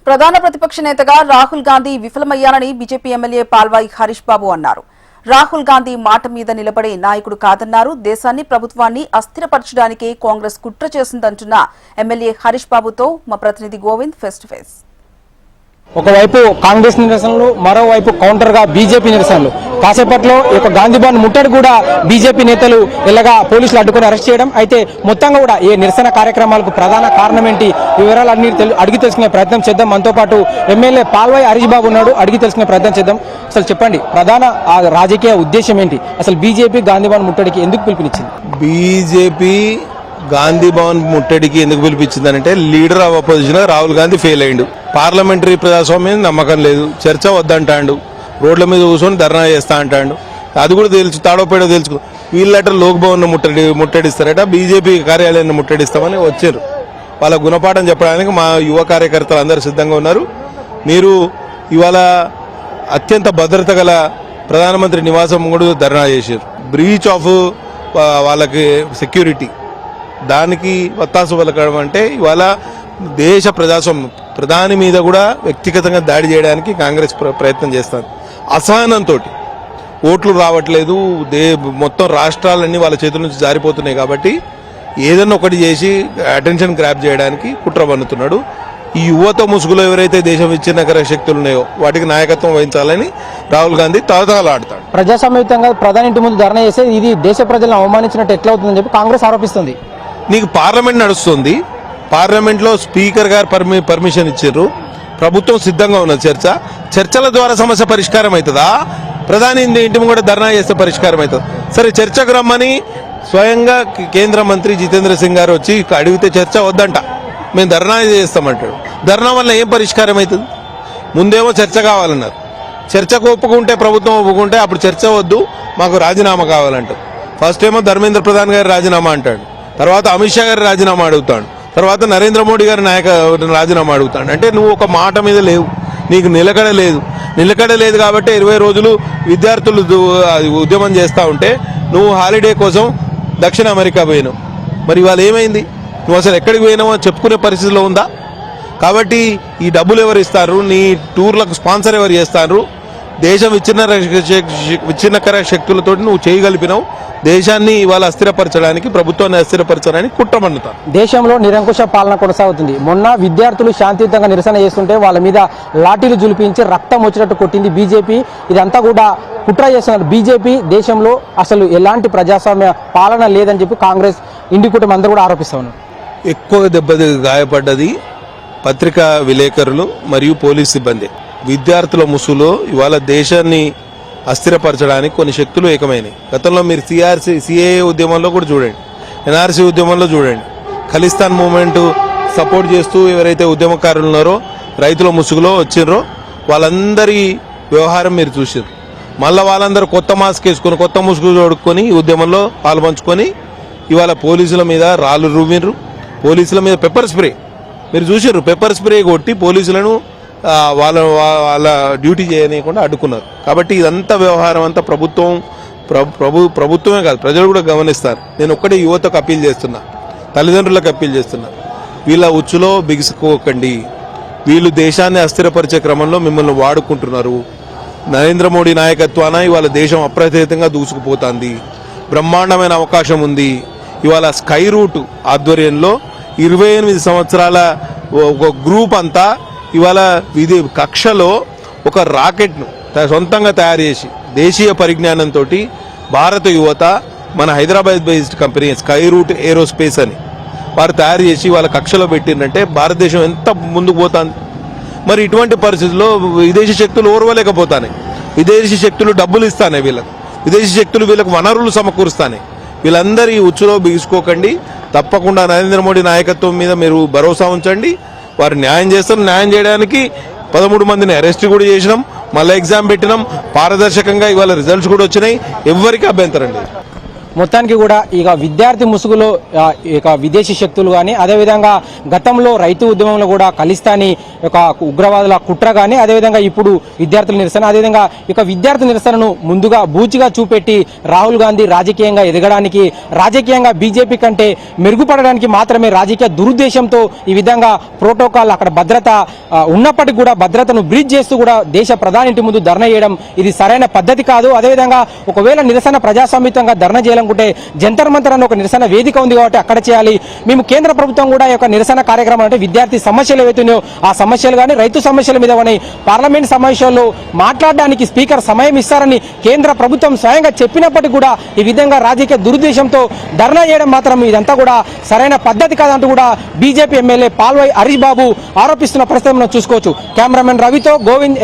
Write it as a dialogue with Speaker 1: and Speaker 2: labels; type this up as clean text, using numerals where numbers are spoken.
Speaker 1: ప్రధాన ప్రతిపక్ష నేతగా రాహుల్ గాంధీ విఫలమయ్యారని బీజేపీ ఎమ్మెల్యే పాల్వాయి హరీష్ బాబు అన్నారు. రాహుల్ గాంధీ మాట మీద నిలబడే నాయకుడు కాదన్నారు. దేశాన్ని ప్రభుత్వాన్ని అస్థిరపరచడానికే కాంగ్రెస్ కుట్ర చేసిందంటున్న ఎమ్మెల్యే హరీష్ బాబుతో మా ప్రతినిధి గోవింద్ ఫేస్ టు ఫేస్.
Speaker 2: ఒకవైపు కాంగ్రెస్ నిరసనలు, మరోవైపు కౌంటర్ గా బీజేపీ నిరసనలు. కాసేపట్లో గాంధీ భవన్ ముట్టడి కూడా బీజేపీ నేతలు ఇలాగా పోలీసులు అడ్డుకుని అరెస్ట్ చేయడం. అయితే మొత్తంగా కూడా ఈ నిరసన కార్యక్రమాలకు ప్రధాన కారణం ఏంటి, వివరాలన్నీ అడిగి తెలుసుకునే ప్రయత్నం చేద్దాం. మనతో పాటు ఎమ్మెల్యే పాల్వాయి హరీష్ బాబు ఉన్నాడు, అడిగి తెలుసుకునే ప్రయత్నం చేద్దాం. అసలు చెప్పండి, ప్రధాన రాజకీయ ఉద్దేశం ఏంటి? అసలు బీజేపీ గాంధీ భవన్ ముట్టడికి ఎందుకు పిలుపునిచ్చింది?
Speaker 3: బీజేపీ గాంధీ భవన్ ముట్టడికి ఎందుకు పిలిపించిందనంటే, leader of opposition Rahul Gandhi fail అయ్యిండు. పార్లమెంటరీ ప్రజాస్వామ్యం నమ్మకం లేదు, చర్చ వద్దంటాడు, రోడ్ల మీద కూర్చొని ధర్నా చేస్తా అంటాడు. అది కూడా తెలుసు, తాడోపేడో తెలుసు. వీళ్ళట లోక్ భవన్ ముట్టడిస్తారట, బీజేపీ కార్యాలయాన్ని ముట్టడిస్తామని వచ్చారు. వాళ్ళ గుణపాఠం చెప్పడానికి మా యువ కార్యకర్తలు అందరూ సిద్ధంగా ఉన్నారు. మీరు ఇవాళ అత్యంత భద్రత గల ప్రధానమంత్రి నివాసం కూడా ధర్నా చేశారు. బ్రీచ్ ఆఫ్ వాళ్ళకి సెక్యూరిటీ, దానికి వత్తాసు పలకడం అంటే ఇవాళ దేశ ప్రజాస్వామ్యం, ప్రధాని మీద కూడా వ్యక్తిగతంగా దాడి చేయడానికి కాంగ్రెస్ ప్రయత్నం చేస్తుంది. అసహనంతో ఓట్లు రావట్లేదు, మొత్తం రాష్ట్రాలన్నీ వాళ్ళ చేతుల నుంచి జారిపోతున్నాయి కాబట్టి ఏదన్నా ఒకటి చేసి అటెన్షన్ గ్రాప్ చేయడానికి కుట్ర పన్నుతున్నాడు. ఈ యువత ముసుగులో ఎవరైతే దేశం విచ్ఛిన్నకర శక్తులు ఉన్నాయో వాటికి నాయకత్వం వహించాలని రాహుల్ గాంధీ తహతహలాడుతాడు.
Speaker 2: ప్రజాస్వామ్యయుతంగా ప్రధాని ఇంటి ముందు ధర్నా చేస్తే ఇది దేశ ప్రజలను అవమానించినట్టు ఎట్లా అవుతుందని చెప్పి కాంగ్రెస్ ఆరోపిస్తుంది.
Speaker 3: నీకు పార్లమెంట్ నడుస్తుంది, పార్లమెంట్లో స్పీకర్ గారు పర్మిషన్ ఇచ్చారు, ప్రభుత్వం సిద్ధంగా ఉన్న చర్చల ద్వారా సమస్య పరిష్కారం అవుతుందా? ప్రధాని ఇంటి కూడా ధర్నా చేస్తే పరిష్కారం అవుతుంది. సరే, చర్చకు రమ్మని స్వయంగా కేంద్ర మంత్రి జితేంద్ర సింగ్ గారు వచ్చి అడిగితే చర్చ వద్దంట, మేము ధర్నా చేస్తామంటాడు. ధర్నా వల్ల ఏం పరిష్కారం అవుతుంది? ముందేమో చర్చ కావాలన్నారు, చర్చకు ఒప్పుకుంటే, ప్రభుత్వం ఒప్పుకుంటే అప్పుడు చర్చ వద్దు, మాకు రాజీనామా కావాలంటారు. ఫస్ట్ ఏమో ధర్మేంద్ర ప్రధాన్ గారి రాజీనామా అంటాడు, తర్వాత అమిత్ షా గారి రాజీనామా అడుగుతాడు, తర్వాత నరేంద్ర మోడీ గారి రాజీనామా అడుగుతాడు. అంటే నువ్వు ఒక మాట మీద లేవు, నీకు నిలకడ లేదు కాబట్టి 20 రోజులు విద్యార్థులు ఉద్యమం చేస్తూ ఉంటే నువ్వు హాలిడే కోసం దక్షిణ అమెరికా పోయినావు. మరి ఇవాళ ఏమైంది? నువ్వు అసలు ఎక్కడికి పోయినావో చెప్పుకునే పరిస్థితిలో ఉందా? కాబట్టి ఈ డబ్బులు ఎవరు ఇస్తారు, నీ టూర్లకు స్పాన్సర్ ఎవరు చేస్తారు? దేశం విచ్ఛిన్నకర శక్తులతో నువ్వు చేయగలిపినావు. దేశాన్ని ఇవాళ అస్థిరపరచడానికి, ప్రభుత్వాన్ని అస్థిరపరచడానికి కుట్ర పన్నుతారు.
Speaker 2: దేశంలో నిరంకుశ పాలన కొనసాగుతుంది. మొన్న విద్యార్థులు శాంతియుతంగా నిరసన చేస్తుంటే వాళ్ళ మీద లాఠీలు జులిపించి రక్తం వచ్చినట్టు కొట్టింది బీజేపీ. ఇదంతా కూడా కుట్ర చేస్తున్నారు బీజేపీ. దేశంలో అసలు ఎలాంటి ప్రజాస్వామ్య పాలన లేదని చెప్పి కాంగ్రెస్ ఇండి కూటమి అందరూ కూడా ఆరోపిస్తా ఉన్నారు.
Speaker 3: ఎక్కువ దెబ్బతి గాయపడ్డది పత్రికా విలేకరులు మరియు పోలీస్ సిబ్బంది. విద్యార్థుల ముసుగులో ఇవాళ దేశాన్ని అస్థిరపరచడానికి కొన్ని శక్తులు ఏకమైనవి. గతంలో మీరు సిఏఏ ఉద్యమంలో కూడా చూడండి, ఎన్ఆర్సీ ఉద్యమంలో చూడండి, ఖలిస్తాన్ మూవ్మెంట్ సపోర్ట్ చేస్తూ ఎవరైతే ఉద్యమకారులు ఉన్నారో, రైతుల ముసుగులో వచ్చిండ్రో వాళ్ళందరి వ్యవహారం మీరు చూసారు. మళ్ళీ వాళ్ళందరూ కొత్త మాస్క్ వేసుకొని, కొత్త ముసుగు తోడుకొని ఈ ఉద్యమంలో పాల్పంచుకొని ఇవాళ పోలీసుల మీద రాళ్ళు రువ్విండ్రు, పోలీసుల మీద పెప్పర్ స్ప్రే మీరు చూసారు. పెప్పర్ స్ప్రే కొట్టి పోలీసులను వాళ్ళ డ్యూటీ చేయనీయకుండా అడ్డుకున్నారు. కాబట్టి ఇదంతా వ్యవహారం అంతా ప్రభుత్వమే కాదు, ప్రజలు కూడా గమనిస్తారు. నేను ఒక్కటే యువతకు అప్పీల్ చేస్తున్నా, తల్లిదండ్రులకు అప్పీల్ చేస్తున్నా, వీళ్ళ ఉచ్చులో బిగుసుకోకండి. వీళ్ళు దేశాన్ని అస్థిరపరిచే క్రమంలో మిమ్మల్ని వాడుకుంటున్నారు. నరేంద్ర మోడీ నాయకత్వాన ఇవాళ దేశం అప్రతిహతంగా దూసుకుపోతుంది. బ్రహ్మాండమైన అవకాశం ఉంది. ఇవాళ స్కై రూట్ ఆధ్వర్యంలో 28 సంవత్సరాల ఒక గ్రూప్ అంతా ఇవాళ ఇది కక్షలో ఒక రాకెట్ను సొంతంగా తయారు చేసి దేశీయ పరిజ్ఞానంతో భారత యువత, మన Hyderabad based company Skyroot Aerospace అని వారు తయారు చేసి వాళ్ళ కక్షలో పెట్టిందంటే భారతదేశం ఎంత ముందుకు పోతుంది. మరి ఇటువంటి పరిస్థితుల్లో విదేశీ శక్తులు ఓర్వలేకపోతాయి. విదేశీ శక్తులు డబ్బులు ఇస్తానే, విదేశీ శక్తులు వీళ్ళకు వనరులు సమకూరుస్తానే. వీళ్ళందరి ఉచ్చులో బిగుసుకోకండి. తప్పకుండా నరేంద్ర మోడీ నాయకత్వం మీద మీరు భరోసా ఉంచండి. వారు న్యాయం చేస్తారు. న్యాయం చేయడానికి 13 మందిని అరెస్ట్ కూడా చేసినాం, మళ్ళీ ఎగ్జామ్ పెట్టినాం. పారదర్శకంగా ఇవాళ రిజల్ట్స్ కూడా వచ్చినాయి. ఎవరికి అభ్యంతరం లేదు.
Speaker 2: మొత్తానికి కూడా ఇక విద్యార్థి ముసుగులో ఇక విదేశీ శక్తులు కానీ అదేవిధంగా గతంలో రైతు ఉద్యమంలో కూడా ఖలిస్తానీ ఒక ఉగ్రవాదుల కుట్ర కానీ అదేవిధంగా ఇప్పుడు విద్యార్థుల నిరసన అదేవిధంగా ఇక విద్యార్థి నిరసనను ముందుగా బూచిగా చూపెట్టి రాహుల్ గాంధీ రాజకీయంగా ఎదగడానికి రాజకీయంగా బీజేపీ కంటే మెరుగుపడడానికి మాత్రమే రాజకీయ దురుద్దేశంతో ఈ విధంగా ప్రోటోకాల్ అక్కడ భద్రత ఉన్నప్పటికీ కూడా భద్రతను బ్రీచ్ చేస్తూ కూడా దేశ ప్రధాని ఇంటి ముందు ధర్నా చేయడం ఇది సరైన పద్ధతి కాదు. అదేవిధంగా ఒకవేళ నిరసన ప్రజాస్వామ్యంగా ధర్నా చేయాలనుకుంటే జంతర్ మంతర్ అనే ఒక నిరసన వేదిక ఉంది కాబట్టి అక్కడ చేయాలి. మేము కేంద్ర ప్రభుత్వం కూడా ఈ యొక్క నిరసన కార్యక్రమం అంటే విద్యార్థి సమస్యలు ఏవైతున్నాయో ఆ సమస్యలు కానీ రైతు సమస్యల మీద కానీ పార్లమెంట్ సమావేశాల్లో మాట్లాడడానికి స్పీకర్ సమయం ఇస్తారని కేంద్ర ప్రభుత్వం స్వయంగా చెప్పినప్పటికీ కూడా ఈ విధంగా రాజకీయ దురుద్దేశంతో ధర్నా చేయడం మాత్రం ఇదంతా కూడా సరైన పద్ధతి కాదంటూ కూడా బీజేపీ ఎమ్మెల్యే పాల్వాయి హరీష్ బాబు ఆరోపిస్తున్న పరిస్థితి మనం చూసుకోవచ్చు. కెమెరామెన్ రవితో గోవింద్.